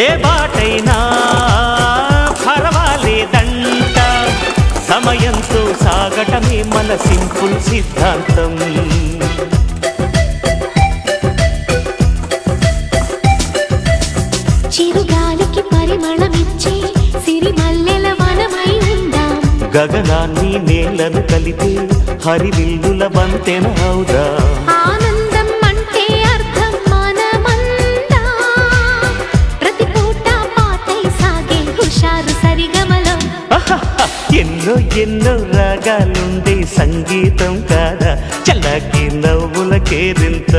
ఏ బాటైనా పర్వాలేదంట, సమయంతో సాగటమే మన సింపుల్ సిద్ధాంతం. చిరుగాలికి పరిమళమిచ్చే సిరిమల్లెల వనమై ఉందాం, గగనాన్ని నేలను కలిపే హరివిల్లుల వంతెన అవుదాం. ఆనందం అంటే అర్థం మనమందా, ప్రతి పూట పాటై సాగే హుషారు సరిగమలో. ఎన్నో ఎన్నో రాగాలుండే సంగీతం కాదా, చల్లకి నవ్వుల కేరింత.